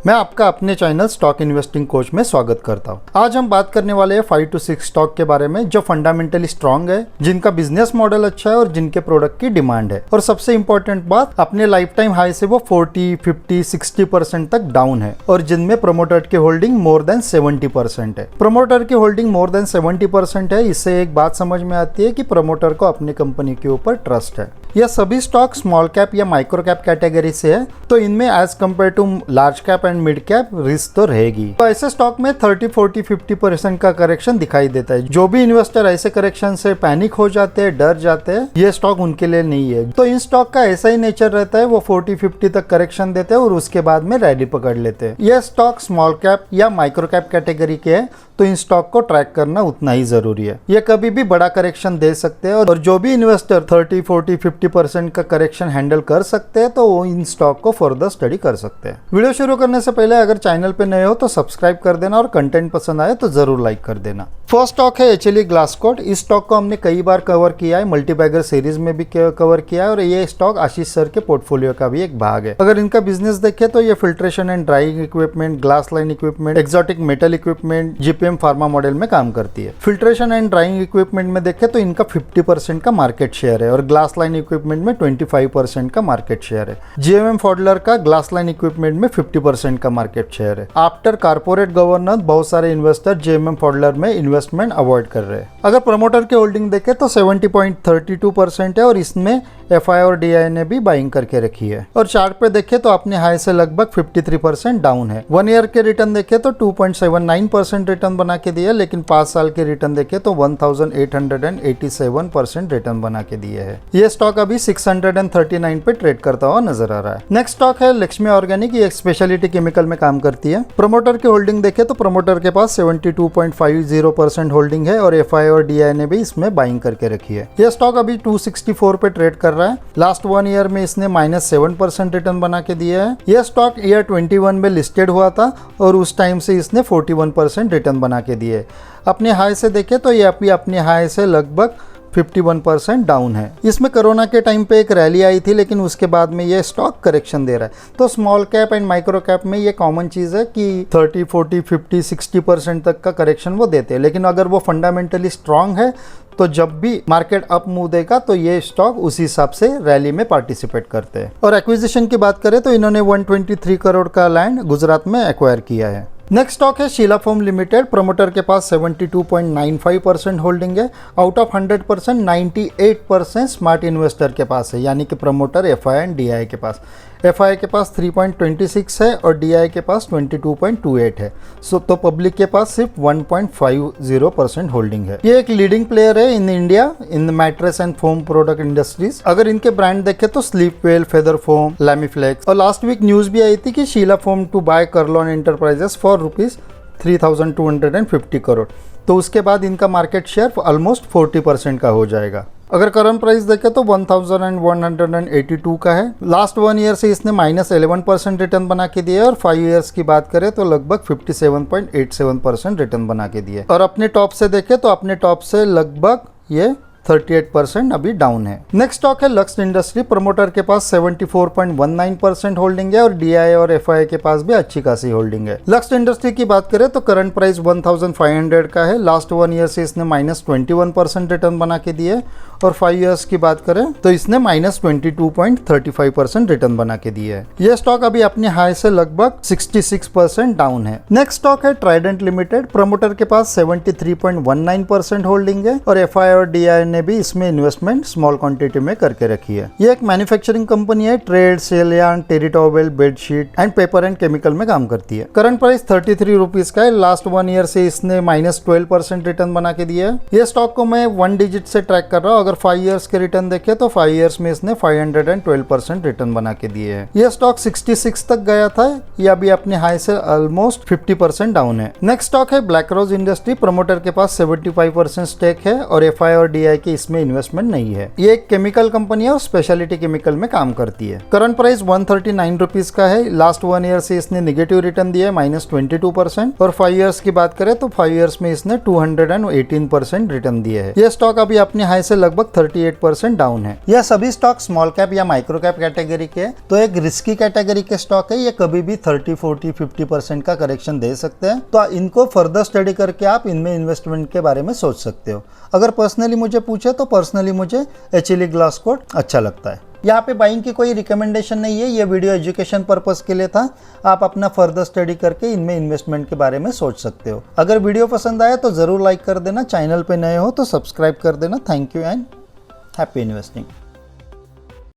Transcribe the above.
मैं आपका अपने चैनल स्टॉक इन्वेस्टिंग कोच में स्वागत करता हूं। आज हम बात करने वाले हैं 5 to 6 स्टॉक के बारे में जो फंडामेंटली स्ट्रांग है, जिनका बिजनेस मॉडल अच्छा है और जिनके प्रोडक्ट की डिमांड है। और सबसे इंपॉर्टेंट बात, अपने लाइफ टाइम हाई से वो 40, 50, 60% तक डाउन है और जिनमें प्रमोटर की होल्डिंग मोर देन 70% है। प्रमोटर की होल्डिंग मोर देन 70% है, इससे एक बात समझ में आती है कि प्रमोटर को अपनी कंपनी के ऊपर ट्रस्ट है। यह सभी स्टॉक स्मॉल कैप या माइक्रो कैप कैटेगरी से है, तो इनमें as compare to large cap and mid cap risk तो रहेगी। तो ऐसे स्टॉक में 30, 40, 50% का करेक्शन दिखाई देता है। जो भी इन्वेस्टर ऐसे करेक्शन से पैनिक हो जाते हैं, डर जाते हैं, ये स्टॉक उनके लिए नहीं है। तो इन स्टॉक का ऐसा ही नेचर रहता है, वो 40, 50 तक करेक्शन देते हैं और उसके बाद में रैली पकड़ लेते हैं। ये स्टॉक स्मॉल कैप या माइक्रो कैप कैटेगरी के है, तो इन स्टॉक को ट्रैक करना उतना ही जरूरी है। ये कभी भी बड़ा करेक्शन दे सकते हैं और जो भी इन्वेस्टर 30, 40, 50% का करेक्शन हैंडल कर सकते हैं, तो वो इन स्टॉक को फर्दर स्टडी कर सकते हैं। वीडियो शुरू करने से पहले अगर चैनल पे नए हो तो सब्सक्राइब कर देना और कंटेंट पसंद आए तो जरूर लाइक कर देना। फर्स्ट स्टॉक है HLE ग्लासकोट। इस स्टॉक को हमने कई बार कवर किया है, मल्टीबैगर सीरीज में भी कवर किया है और ये स्टॉक आशीष सर के पोर्टफोलियो का भी एक भाग है। अगर इनका बिजनेस देखें तो ये filtration and drawing equipment, glass line equipment, exotic metal equipment, GPM pharma model में काम करती है। फिल्ट्रेशन एंड ड्राइंग इक्विपमेंट में देखें तो इनका 50% का मार्केट शेयर है और ग्लास लाइन इक्विपमेंट में 25% का मार्केट शेयर है। GMM फॉडलर का ग्लास लाइन इक्विपमेंट में 50% का मार्केट शेयर है। आफ्टर कारपोरेट गवर्नेंस बहुत सारे इन्वेस्टर GMM फॉडलर में इन्वेस्टमेंट अवॉइड कर रहे हैं। अगर प्रमोटर की होल्डिंग देखें तो 70.32% है और इसमें FI और DI ने भी बाइंग करके रखी है। और चार्ट पे देखें तो अपने हाई से लगभग 53% डाउन है। 1 ईयर के रिटर्न देखें तो 2.79% रिटर्न बना के दिए, लेकिन 5 साल के रिटर्न देखें तो 1887% रिटर्न बना के दिए है। ये स्टॉक अभी 639 पे ट्रेड करता हुआ नजर आ रहा है। नेक्स्ट स्टॉक है लक्ष्मी ऑर्गेनिक। ये एक स्पेशलिटी केमिकल में काम करती है। प्रमोटर की होल्डिंग देखें तो प्रमोटर के पास 72.50% होल्डिंग है और FI और DI ने भी इसमें बाइंग करके रखी है। यह स्टॉक अभी 264 पे ट्रेड कर रहा है। लास्ट 1 ईयर में इसने -7% रिटर्न बना के दिया है। यह स्टॉक ईयर 21 में लिस्टेड हुआ था और उस टाइम से इसने 41% रिटर्न बना के दिए। अपने हाई से देखें तो ये अभी अपने हाई से लगभग 51% डाउन है। इसमें कोरोना के टाइम पे एक रैली आई थी, लेकिन उसके बाद में ये स्टॉक करेक्शन दे रहा है। तो small cap and micro cap में ये कॉमन चीज़ है कि 30, 40, 50, 60% तक का करेक्शन वो देते हैं, लेकिन अगर वो फंडामेंटली स्ट्रांग है तो जब भी मार्केट अप मूव देगा तो ये स्टॉक उसी हिसाब से रैली में पार्टिसिपेट करते हैं। और एक्विजिशन की बात करें तो इन्होंने 123 करोड़ का लैंड गुजरात में एक्वायर किया है। नेक्स्ट स्टॉक है शीला फोम लिमिटेड। प्रमोटर के पास 72.95% होल्डिंग है। आउट ऑफ 100% 98% स्मार्ट इन्वेस्टर के पास है, यानी कि प्रमोटर, FI एंड DI के पास। FI के पास 3.26 है और DI के पास 22.28 है। तो पब्लिक के पास सिर्फ 1.50% होल्डिंग है। ये एक लीडिंग प्लेयर है in India in mattress and foam product industries. अगर इनके ब्रांड देखें तो Sleepwell, Feather Foam, Lamiflex. और लास्ट वीक न्यूज भी आई थी कि Sheela Foam to buy Kurlon Enterprises for ₹3,250 crore. तो उसके बाद इनका मार्केट शेयर ऑलमोस्ट 40% का हो जाएगा। अगर करंट प्राइस देखें तो 1182 का है। लास्ट 1 ईयर से इसने -11% रिटर्न बना के दिए और 5 ईयर्स की बात करें तो लगभग 57.87% रिटर्न बना के दिए। और अपने टॉप से देखें तो अपने टॉप से लगभग ये 38% अभी डाउन है। नेक्स्ट स्टॉक है लक्स इंडस्ट्री। प्रमोटर के पास 74.19% होल्डिंग है और DI और FI के पास भी अच्छी खासी होल्डिंग है। लक्स इंडस्ट्री की बात करें तो करंट प्राइस 1500 का है। लास्ट 1 ईयर से इसने -21% रिटर्न बना के दिए और 5 ईयर्स की बात करें तो इसने -22.35% रिटर्न बना के दिए है। यह स्टॉक अभी अपने हाई से लगभग 66% डाउन है। नेक्स्ट स्टॉक है ट्राइडेंट लिमिटेड। प्रमोटर के पास 73.19% होल्डिंग है और FI और DI ने भी इसमें इन्वेस्टमेंट स्मॉल क्वांटिटी में करके रखी है। ये एक मैन्युफैक्चरिंग कंपनी है। Trade, sale yarn, terry towel, bedsheet and paper and chemical में काम करती है। करंट प्राइस 33 रुपीज का है। लास्ट 1 ईयर से इसने -12% रिटर्न बना के दिया है। ये स्टॉक को मैं 1 डिजिट से ट्रैक कर रहा हूँ। अगर 5 ईयर्स के रिटर्न देखें तो 5 ईयर्स में इसने 512% रिटर्न बना के दिए हैं। यह स्टॉक 66 तक गया था। यह अभी अपने हाई से ऑलमोस्ट 50% डाउन है। नेक्स्ट स्टॉक है ब्लैक रोज इंडस्ट्री। प्रमोटर के पास 75% स्टेक है और FI और DI है कि इसमें इन्वेस्टमेंट नहीं है। ये एक केमिकल कंपनी है और स्पेशलिटी केमिकल में काम करती है। करंट प्राइस 139 रुपीज का है। लास्ट 1 ईयर से इसने निगेटिव रिटर्न दिया है -22%, और 5 ईयर्स की बात करें तो 5 ईयर्स में इसने 218% रिटर्न दिया है। यह स्टॉक अभी अपने हाई से लगभग 38% डाउन है। यह सभी स्टॉक स्मॉल कैप या माइक्रो कैप कैटेगरी के, तो एक रिस्की कैटेगरी के स्टॉक है। ये कभी भी 30, 40, 50% का करेक्शन दे सकते हैं, तो इनको फर्दर स्टडी करके आप इनमें इन्वेस्टमेंट के बारे में सोच सकते हो। अगर पर्सनली मुझे पूछे तो पर्सनली मुझे एचएलई ग्लासकोट अच्छा लगता है। यहाँ पे बाइंग की कोई रिकमेंडेशन नहीं है, ये वीडियो एजुकेशन पर्पस के लिए था। आप अपना फर्दर स्टडी करके इनमें इन्वेस्टमेंट के बारे में सोच सकते हो। अगर वीडियो पसंद आया तो ज़रूर लाइक कर देना, चैनल पे नए हो तो सब्सक्राइब कर देना। Thank you and happy investing.